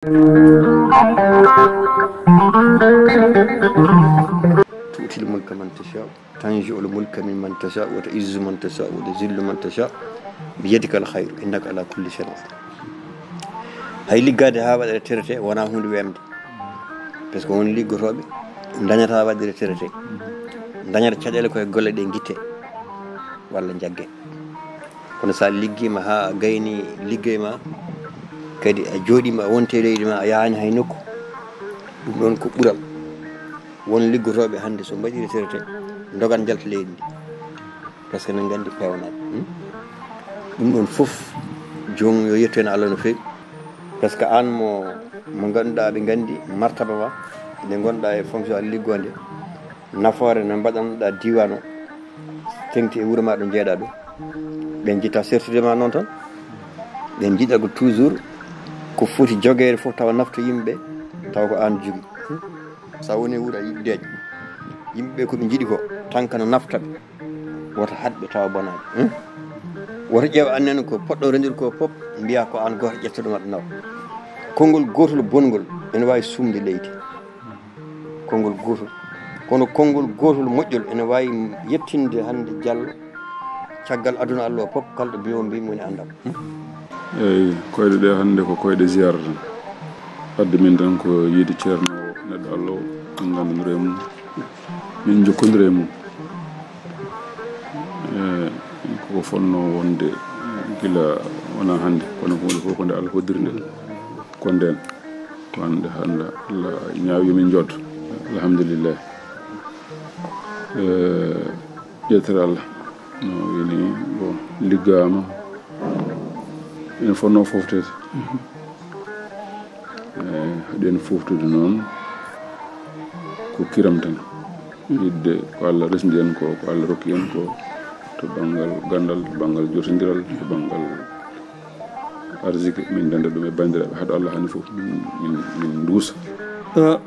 تؤتي الملك من تشاء تنزع الملك ممن تشاء وتعز من تشاء وتذل من تشاء بيدك الخير إنك على كل شيء قدير hay liggade ha waɗa terete wona hunde wemde par ce que woni liggotoɓe dañata waɗde terete dañata caɗele koye golle ɗe guitte walla jagge kono sa liggima ha gayni liggey ma kadi a jooɗima wonte leydi ma a yahani hay nokku ɗum ɗon ko ɓural won liggotoɓe hande so mbaɗi retraité dogan jalta leydi ndi par ce que ne gandi pewnaɓe ɗum ɗon foof jomum yo yetto hen Allah no fewi par ce que an mo ganduɗa ɓe gandi martaba ma nde gonɗa e fonction liggode nafoore no mbaɗanɗa diwan o tengti e wuuro ma ɗo jeeɗa ɗum ɓen jitta certitude ma noon tan ɓen jiɗa ko toujours ko foti jogede fof tawa nafto yimɓe taw ko an jogui sa woni wuuro a yiɗi deeƴ yimɓeɓe koɓe jiiɗi ko tan kana naftaɓe woto haɗɓe tawa bonaɓe woto ƴeewa annene ko poɗɗo rendir ko fof mbiya ko an goto ƴetta ɗum aɗa nawa konngol gotol bongol ene wawi sumde leydi konngol gotol kono konngol gotol moƴƴol ene wawi yettinde hande Diallo caggal aduna Allah o fof kalɗo mbiwo mbimoni andam eyyi koyɗe ɗe hande ko koyɗe ziyara tan wadde min tan ko yiide ceerno neɗɗo Allah o min gandodira e mum min jokkodira e mum koko fonno wonde gila wona hande kono ko hunde fof ko nde Allah hoddiri nde ko nden ko hande Allah ñaawi min jooɗo alhamdulillah ƴettere Allah no wini bon liggama ene fonno foftede haɗen foftude noon ko kiram tan yidde ko Allah resdi en ko Allah rokki en ko to banggal gandal to banggal jotodiral to banggal arziki min danda ɗum e bandiraɓe haɗo Allah hani fof min duusa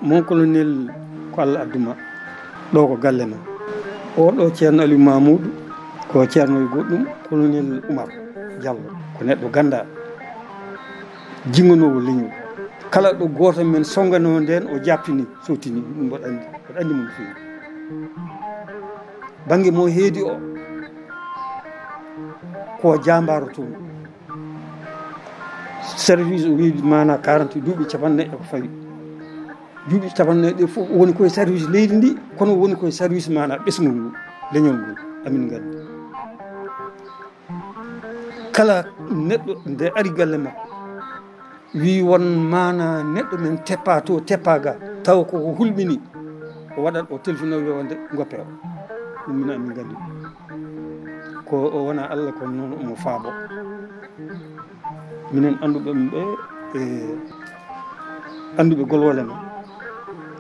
mon colonel ko Allah adduma ɗo ko galle men oɗo ceerno Aliou Mamoudou ko ceerno e goɗɗum colonel Oumar Diallo ko neɗɗo gandaɗo jinganowo leñol kala ɗo goto men songano nden o jappini sottini ɗum mboɗo andi mum fewi banggue mo heedi o ko jambaro toon service o wiide mana 40 duuɓi capannayyi ko fawi duuɓi capannayyi ɗe fof woni koye service leydi ndi kono woni koye service mana ɓesgol ngol leñol ngol amin gandi kala neɗɗo nde ari galle makko wi won mana neɗɗo men teppa to teppaga taw koko hulɓini o waɗat o téléphone o wonde goppe o ɗum min amin gandi ko o wona Allah ko noon omo faabo minen anduɓeɓe ɓe e anduɓe golwole men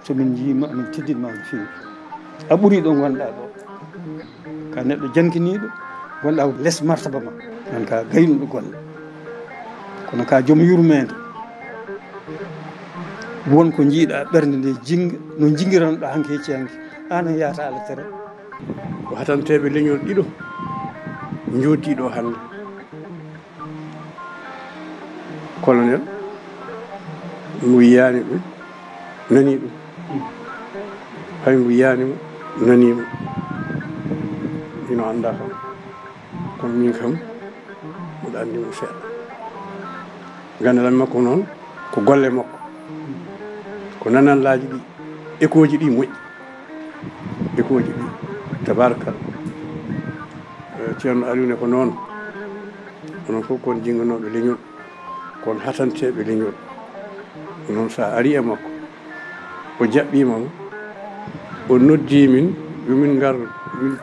somin jiima amin teddinma no fewi a ɓuuri ɗo gonɗa ɗo ka neɗɗo jankiniɗo gonɗa less martaba ma nan ka gaynuɗo golle kono ka joom yurmede wonko jiiɗa ɓernde nde jinga no jinguiranɗa hanke hecci hanke an yahata Allah tere ko hatanteɓe leñol ɗiɗo joddiɗo hande colonel mo yiyani ɗum nani ɗum hay mo yiyanimo nanimo ino anda kam kono min kam mboɗo andimo seeɗa gandalan makko noon ko golle makko ko nanallaji ɗi écoji ɗi moƴƴi écoji ɗi tabarakal ceerno Aliou ne ko noon onon fof kon jinganoɓe leñol kon hatanteɓe leñol noon sa ari e makko o jaɓɓima mo o noddi min yomin gar min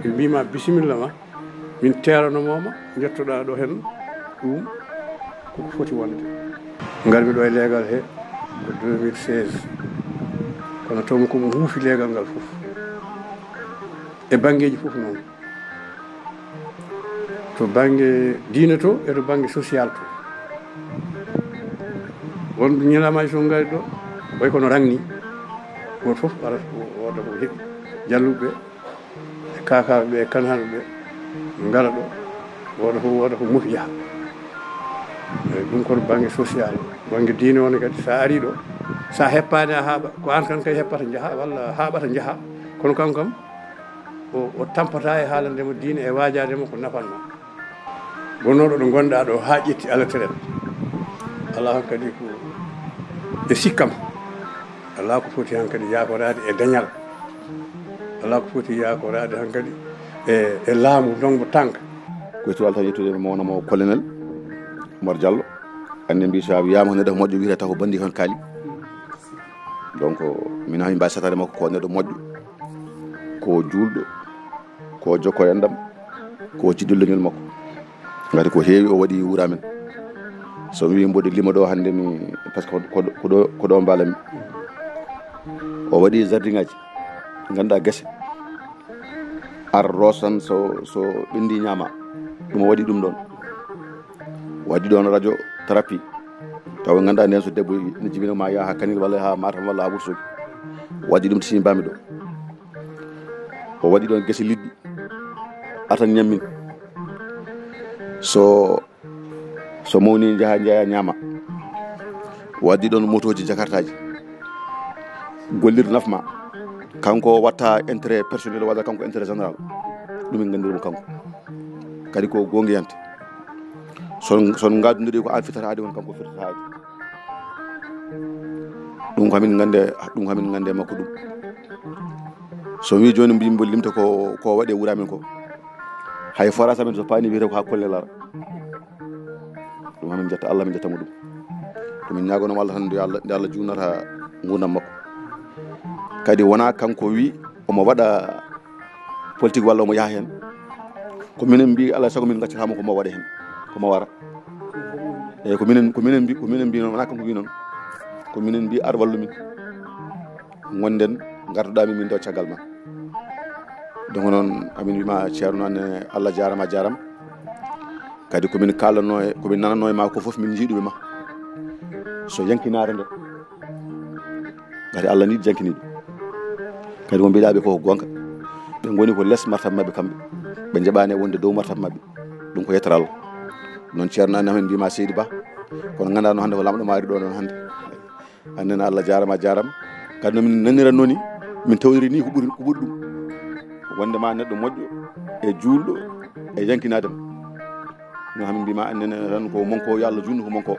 mbima bisimilla ma min teeranomoma jettoɗa ɗo hen ɗum koko foti wonde garmi ɗo e leegal he ko 2016 kono tawmi komo huufi leegal ngal fof e banggueji fof noon to banggue diine to e to banggue social to wonɓe ñalamaji so gari ɗo way kono rangni goto foof arata wodda ko heeɓi jalluɓeɓe e kakaɓeɓe e kanhaɓeɓe ngara ɗo woda ko mofi jaaha eyyi ɗum koto banggue social wonge diine wona kadi sa ari ɗo sa heppani a haaɓa ko an kan kay heppata jaaha walla haaɓata jaaha kono kanko kam o tampata e haalandemo diine e wajademo ko nafanma gonnoɗo ɗo gonɗa ɗo ha ƴetti alaterel ala han kadi ko e sikkam ala ko foti han kadi yakorade e dañal ala ko foti yakorade han kadi e laamu dongo tanka ko to alta yettude mawnamo colonel Oumar Diallo ande mbi sa wiyama ko neɗɗo moƴƴo wiyete taw ko bandi kon kaali donc min ha min mbawi satade makko ko neɗɗo moƴƴo ko julɗo ko jokko e andam ko jiɗɗo leñol makko ngati ko heewi o waɗi wuura men so mi wi mboɗo lima ɗo hannde mi par ce que ko ɗo mbaalami o waɗi jardin ngaji ganduɗa guese ar rosan so ɓendi ñaama ɗum o waɗi ɗum ɗon waɗi ɗon radio thérapie taw ganduɗa nden so debbo ne jibinoma yaha ha Kanel walla ha Matam walla ha Wourossogui waɗi ɗum tini mbami ɗo o waɗi ɗon guese liɗɗi atan ñammin so mawni jaha jeeya ñaama waddi ɗon motoji jakartaji gollirde nafma kanko watta intérêt personnel walla kanko intérêt général ɗum en gandirmo kanko kadi ko gongueyante son gadodiri ko an fitata haade won kanko fitata haade ɗum kamin gande makko ɗum so wi joni mbimbo limta ko waɗe wuura men ko hay forage amen so paani wiyete ko ha kolle lara ɗum hamin jetta Allah min jettamo ɗum to min ñagonoma Allah tan nde Allah jugnata gurdam makko kadi wona kanko wi omo waɗa politique walla omo yaha hen ko minen mbi alay saago min gaccatamo komo waɗa hen komo wara eyyi ko minen mbi noon wona kanko wi noon ko minen mbi ar wallu min gonden garduɗami min do caggal ma donc noon amin wima ceerno anne Allah jarama kadi komin kallanno e komin nananno e ma ko foof min jiiɗuɓe ma so yankinare nde kadi Allah ni jankiniɓe kadi ko mbiɗaɓe ko gonga ɓe goni ko less martaba mabɓe kamɓe ɓe jaɓani e wonde dow martaba mabɓe ɗum ko yettere Allah noon ceerno anne amin mbima Seydi Ba kono ganduɗa no hande ko lamɗo maari ɗo noon hande annen Allah jarama kadi nomin naniranno ni min tawdiri ni ko ɓuuri ɗum wonde ma neɗɗo moƴƴo e juulɗo e yankinadem no hamin mbima annene tan ko monko yo Allah junnu ko monko